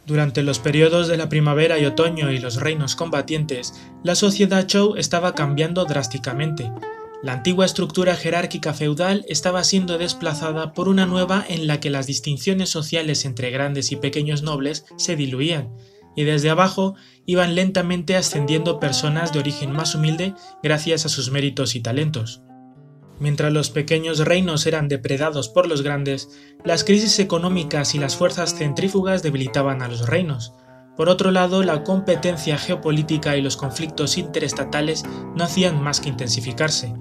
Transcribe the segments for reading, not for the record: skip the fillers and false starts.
Durante los periodos de la primavera y otoño y los reinos combatientes, la sociedad Zhou estaba cambiando drásticamente. La antigua estructura jerárquica feudal estaba siendo desplazada por una nueva en la que las distinciones sociales entre grandes y pequeños nobles se diluían, y desde abajo iban lentamente ascendiendo personas de origen más humilde gracias a sus méritos y talentos. Mientras los pequeños reinos eran depredados por los grandes, las crisis económicas y las fuerzas centrífugas debilitaban a los reinos. Por otro lado, la competencia geopolítica y los conflictos interestatales no hacían más que intensificarse.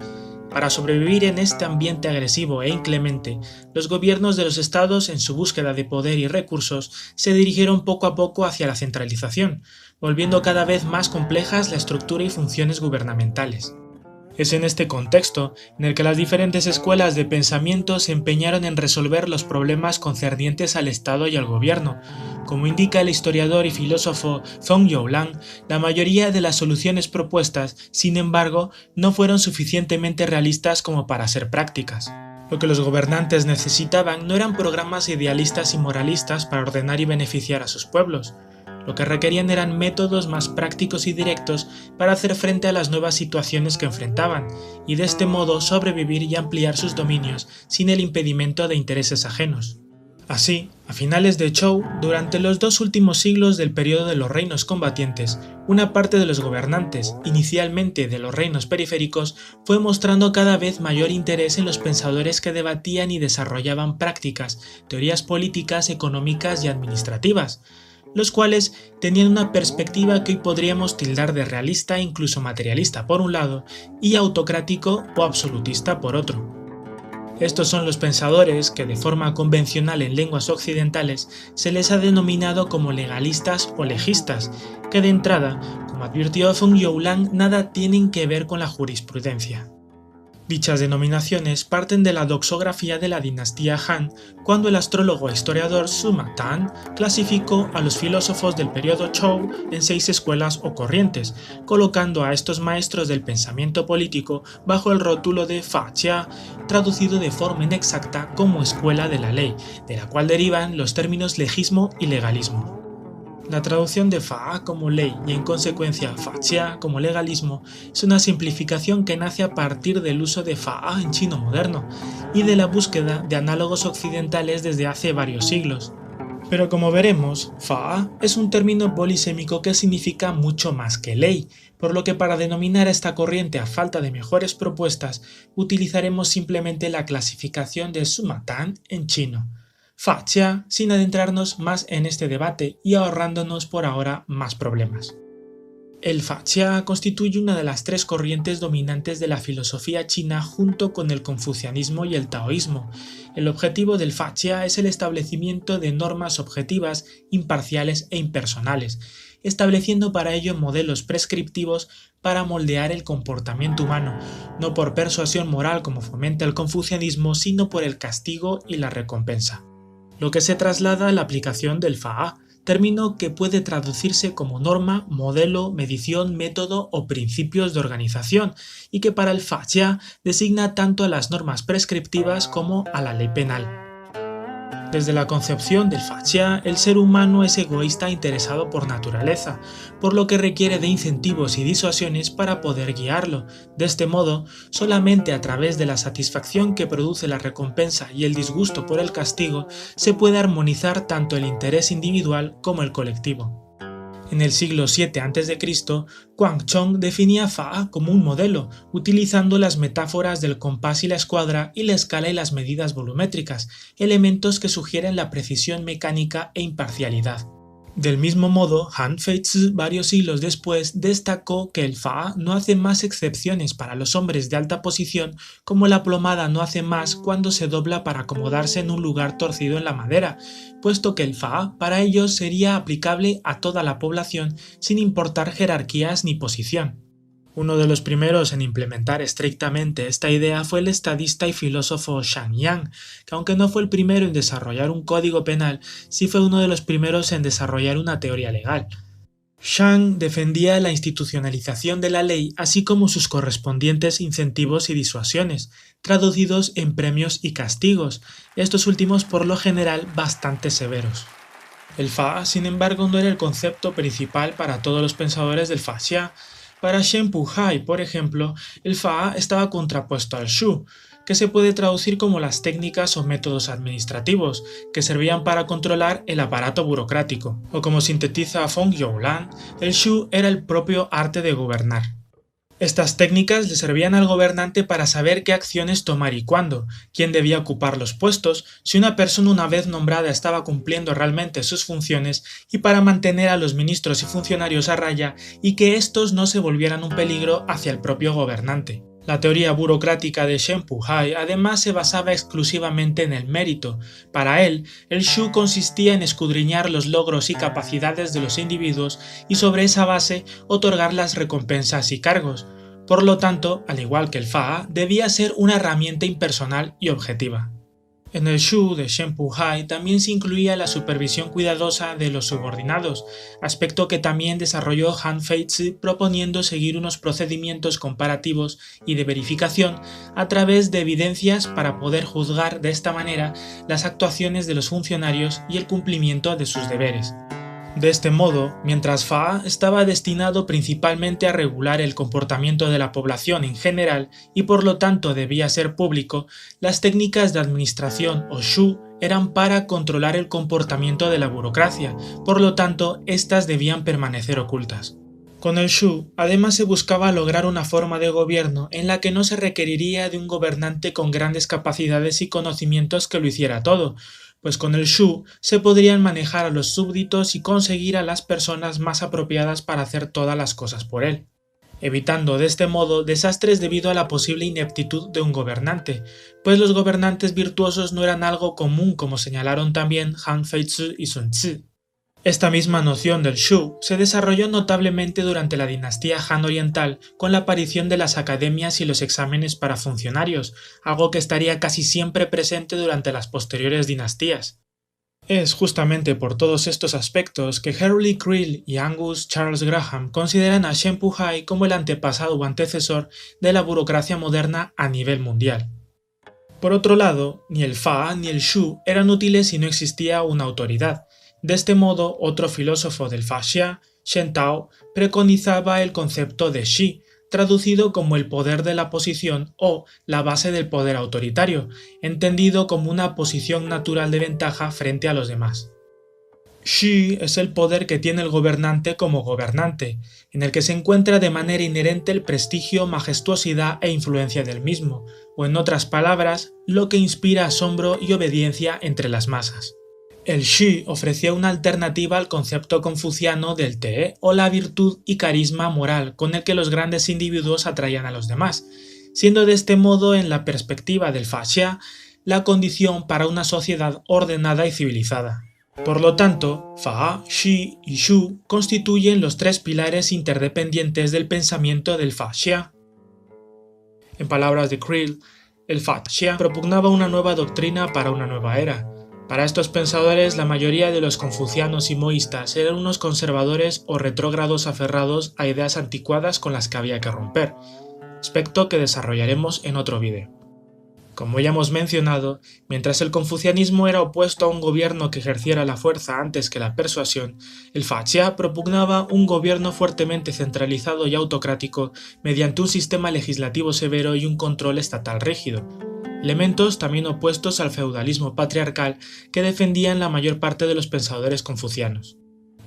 Para sobrevivir en este ambiente agresivo e inclemente, los gobiernos de los estados, en su búsqueda de poder y recursos, se dirigieron poco a poco hacia la centralización, volviendo cada vez más complejas la estructura y funciones gubernamentales. Es en este contexto en el que las diferentes escuelas de pensamiento se empeñaron en resolver los problemas concernientes al Estado y al gobierno. Como indica el historiador y filósofo Zhong Youlang, la mayoría de las soluciones propuestas, sin embargo, no fueron suficientemente realistas como para ser prácticas. Lo que los gobernantes necesitaban no eran programas idealistas y moralistas para ordenar y beneficiar a sus pueblos. Lo que requerían eran métodos más prácticos y directos para hacer frente a las nuevas situaciones que enfrentaban, y de este modo sobrevivir y ampliar sus dominios sin el impedimento de intereses ajenos. Así, a finales de Zhou, durante los 2 últimos siglos del periodo de los reinos combatientes, una parte de los gobernantes, inicialmente de los reinos periféricos, fue mostrando cada vez mayor interés en los pensadores que debatían y desarrollaban prácticas, teorías políticas, económicas y administrativas, los cuales tenían una perspectiva que hoy podríamos tildar de realista e incluso materialista por un lado y autocrático o absolutista por otro. Estos son los pensadores que de forma convencional en lenguas occidentales se les ha denominado como legalistas o legistas, que de entrada, como advirtió Zhong Youlang, nada tienen que ver con la jurisprudencia. Dichas denominaciones parten de la doxografía de la dinastía Han, cuando el astrólogo e historiador Sima Tan clasificó a los filósofos del periodo Zhou en 6 escuelas o corrientes, colocando a estos maestros del pensamiento político bajo el rótulo de Fa Jia, traducido de forma inexacta como escuela de la ley, de la cual derivan los términos legismo y legalismo. La traducción de Fa como ley y en consecuencia Fa Jia como legalismo es una simplificación que nace a partir del uso de Fa en chino moderno y de la búsqueda de análogos occidentales desde hace varios siglos. Pero como veremos, Fa es un término polisémico que significa mucho más que ley, por lo que para denominar a esta corriente a falta de mejores propuestas utilizaremos simplemente la clasificación de Sima Tan en chino. Fa Jia, sin adentrarnos más en este debate y ahorrándonos por ahora más problemas. El Fa Jia constituye una de las 3 corrientes dominantes de la filosofía china junto con el confucianismo y el taoísmo. El objetivo del Fa Jia es el establecimiento de normas objetivas, imparciales e impersonales, estableciendo para ello modelos prescriptivos para moldear el comportamiento humano, no por persuasión moral como fomenta el confucianismo, sino por el castigo y la recompensa. Lo que se traslada a la aplicación del Fa, término que puede traducirse como norma, modelo, medición, método o principios de organización, y que para el Fa Jia designa tanto a las normas prescriptivas como a la ley penal. Desde la concepción del Fa Jia, el ser humano es egoísta e interesado por naturaleza, por lo que requiere de incentivos y disuasiones para poder guiarlo. De este modo, solamente a través de la satisfacción que produce la recompensa y el disgusto por el castigo, se puede armonizar tanto el interés individual como el colectivo. En el siglo VII a.C., Guangchong definía Fa como un modelo, utilizando las metáforas del compás y la escuadra y la escala y las medidas volumétricas, elementos que sugieren la precisión mecánica e imparcialidad. Del mismo modo, Han Feizi, varios siglos después, destacó que el Fa no hace más excepciones para los hombres de alta posición, como la plomada no hace más cuando se dobla para acomodarse en un lugar torcido en la madera, puesto que el Fa para ellos sería aplicable a toda la población sin importar jerarquías ni posición. Uno de los primeros en implementar estrictamente esta idea fue el estadista y filósofo Shang Yang, que aunque no fue el primero en desarrollar un código penal, sí fue uno de los primeros en desarrollar una teoría legal. Shang defendía la institucionalización de la ley, así como sus correspondientes incentivos y disuasiones, traducidos en premios y castigos, estos últimos por lo general bastante severos. El Fa, sin embargo, no era el concepto principal para todos los pensadores del Faxia. Para Shen Puhai, por ejemplo, el Fa estaba contrapuesto al Shu, que se puede traducir como las técnicas o métodos administrativos, que servían para controlar el aparato burocrático, o como sintetiza Feng Youlan, el Shu era el propio arte de gobernar. Estas técnicas le servían al gobernante para saber qué acciones tomar y cuándo, quién debía ocupar los puestos, si una persona una vez nombrada estaba cumpliendo realmente sus funciones y para mantener a los ministros y funcionarios a raya y que estos no se volvieran un peligro hacia el propio gobernante. La teoría burocrática de Shen Puhai además se basaba exclusivamente en el mérito. Para él, el Shu consistía en escudriñar los logros y capacidades de los individuos y sobre esa base otorgar las recompensas y cargos. Por lo tanto, al igual que el Fa, debía ser una herramienta impersonal y objetiva. En el Shu de Shen Puhai también se incluía la supervisión cuidadosa de los subordinados, aspecto que también desarrolló Han Feizi proponiendo seguir unos procedimientos comparativos y de verificación a través de evidencias para poder juzgar de esta manera las actuaciones de los funcionarios y el cumplimiento de sus deberes. De este modo, mientras Fa estaba destinado principalmente a regular el comportamiento de la población en general y por lo tanto debía ser público, las técnicas de administración o Shu eran para controlar el comportamiento de la burocracia, por lo tanto, estas debían permanecer ocultas. Con el Shu, además se buscaba lograr una forma de gobierno en la que no se requeriría de un gobernante con grandes capacidades y conocimientos que lo hiciera todo, pues con el Shu se podrían manejar a los súbditos y conseguir a las personas más apropiadas para hacer todas las cosas por él, evitando de este modo desastres debido a la posible ineptitud de un gobernante, pues los gobernantes virtuosos no eran algo común como señalaron también Han Feizi y Sun Tzu. Esta misma noción del Shu se desarrolló notablemente durante la dinastía Han Oriental con la aparición de las academias y los exámenes para funcionarios, algo que estaría casi siempre presente durante las posteriores dinastías. Es justamente por todos estos aspectos que Henry Creel y Angus Charles Graham consideran a Shen Puhai como el antepasado o antecesor de la burocracia moderna a nivel mundial. Por otro lado, ni el Fa ni el Shu eran útiles si no existía una autoridad. De este modo, otro filósofo del Faxia, Shen Tao, preconizaba el concepto de Shi, traducido como el poder de la posición o la base del poder autoritario, entendido como una posición natural de ventaja frente a los demás. Shi es el poder que tiene el gobernante como gobernante, en el que se encuentra de manera inherente el prestigio, majestuosidad e influencia del mismo, o en otras palabras, lo que inspira asombro y obediencia entre las masas. El Shi ofrecía una alternativa al concepto confuciano del Te o la virtud y carisma moral con el que los grandes individuos atraían a los demás, siendo de este modo en la perspectiva del Faxia la condición para una sociedad ordenada y civilizada. Por lo tanto, Fa, Shi y Shu constituyen los tres pilares interdependientes del pensamiento del Faxia. En palabras de Creel, el Faxia propugnaba una nueva doctrina para una nueva era. Para estos pensadores, la mayoría de los confucianos y moístas eran unos conservadores o retrógrados aferrados a ideas anticuadas con las que había que romper, aspecto que desarrollaremos en otro vídeo. Como ya hemos mencionado, mientras el confucianismo era opuesto a un gobierno que ejerciera la fuerza antes que la persuasión, el Faxia propugnaba un gobierno fuertemente centralizado y autocrático mediante un sistema legislativo severo y un control estatal rígido, elementos también opuestos al feudalismo patriarcal que defendían la mayor parte de los pensadores confucianos.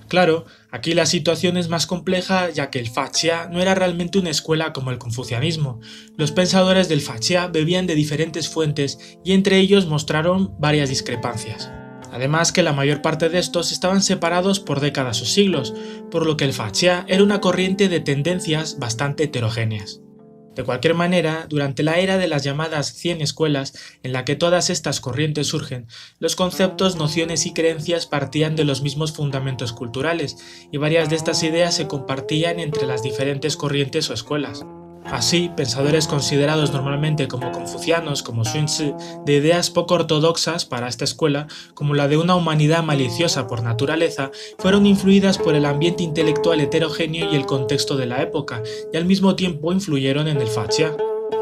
Claro, aquí la situación es más compleja ya que el Faxia no era realmente una escuela como el confucianismo. Los pensadores del Faxia bebían de diferentes fuentes y entre ellos mostraron varias discrepancias. Además que la mayor parte de estos estaban separados por décadas o siglos, por lo que el Faxia era una corriente de tendencias bastante heterogéneas. De cualquier manera, durante la era de las llamadas 100 escuelas, en la que todas estas corrientes surgen, los conceptos, nociones y creencias partían de los mismos fundamentos culturales, y varias de estas ideas se compartían entre las diferentes corrientes o escuelas. Así, pensadores considerados normalmente como confucianos, como Sun Tzu, de ideas poco ortodoxas para esta escuela, como la de una humanidad maliciosa por naturaleza, fueron influidas por el ambiente intelectual heterogéneo y el contexto de la época, y al mismo tiempo influyeron en el Faxia.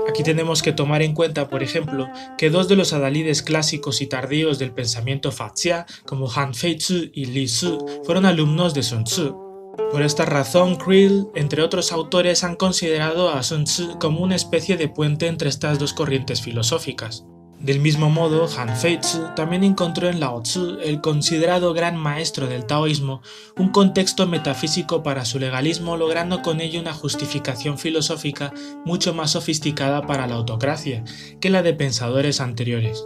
Aquí tenemos que tomar en cuenta, por ejemplo, que dos de los adalides clásicos y tardíos del pensamiento Faxia, como Han Feizi y Li Si, fueron alumnos de Sun Tzu. Por esta razón, Creel, entre otros autores, han considerado a Sun Tzu como una especie de puente entre estas dos corrientes filosóficas. Del mismo modo, Han Feizi también encontró en Lao Tzu, el considerado gran maestro del taoísmo, un contexto metafísico para su legalismo, logrando con ello una justificación filosófica mucho más sofisticada para la autocracia que la de pensadores anteriores.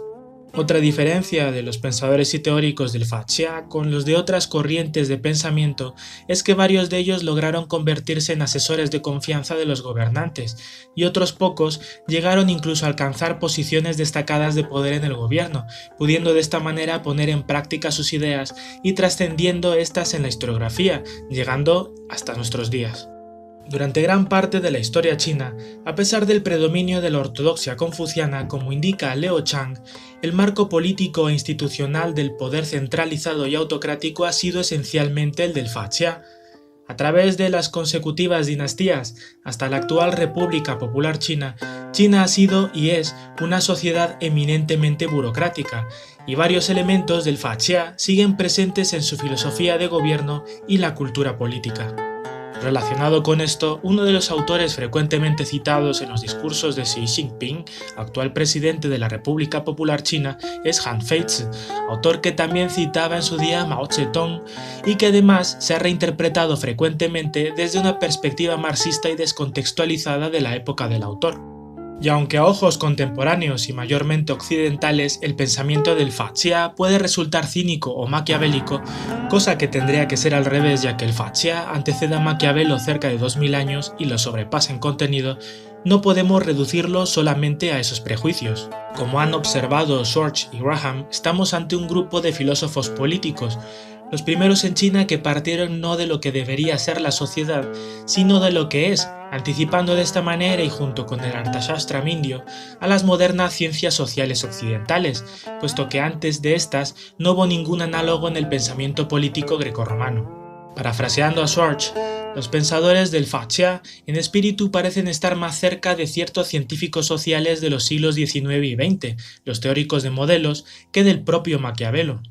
Otra diferencia de los pensadores y teóricos del Faxia con los de otras corrientes de pensamiento es que varios de ellos lograron convertirse en asesores de confianza de los gobernantes, y otros pocos llegaron incluso a alcanzar posiciones destacadas de poder en el gobierno, pudiendo de esta manera poner en práctica sus ideas y trascendiendo estas en la historiografía, llegando hasta nuestros días. Durante gran parte de la historia china, a pesar del predominio de la ortodoxia confuciana, como indica Leo Chang, el marco político e institucional del poder centralizado y autocrático ha sido esencialmente el del Faxia. A través de las consecutivas dinastías hasta la actual República Popular China, China ha sido y es una sociedad eminentemente burocrática, y varios elementos del Faxia siguen presentes en su filosofía de gobierno y la cultura política. Relacionado con esto, uno de los autores frecuentemente citados en los discursos de Xi Jinping, actual presidente de la República Popular China, es Han Feizi, autor que también citaba en su día Mao Zedong y que además se ha reinterpretado frecuentemente desde una perspectiva marxista y descontextualizada de la época del autor. Y aunque a ojos contemporáneos y mayormente occidentales el pensamiento del Faxia puede resultar cínico o maquiavélico, cosa que tendría que ser al revés ya que el Faxia antecede a Maquiavelo cerca de 2000 años y lo sobrepasa en contenido, no podemos reducirlo solamente a esos prejuicios. Como han observado Schwartz y Graham, estamos ante un grupo de filósofos políticos, los primeros en China que partieron no de lo que debería ser la sociedad, sino de lo que es, anticipando de esta manera y junto con el Arthashastra indio a las modernas ciencias sociales occidentales, puesto que antes de estas no hubo ningún análogo en el pensamiento político grecorromano. Parafraseando a Schwartz, los pensadores del Faxia en espíritu parecen estar más cerca de ciertos científicos sociales de los siglos XIX y XX, los teóricos de modelos, que del propio Maquiavelo.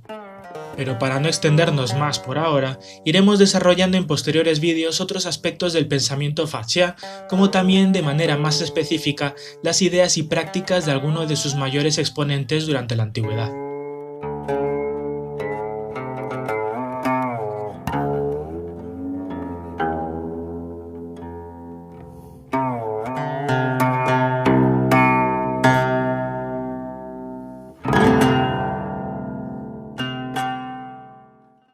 Pero para no extendernos más por ahora, iremos desarrollando en posteriores vídeos otros aspectos del pensamiento Faxia, como también de manera más específica las ideas y prácticas de algunos de sus mayores exponentes durante la antigüedad.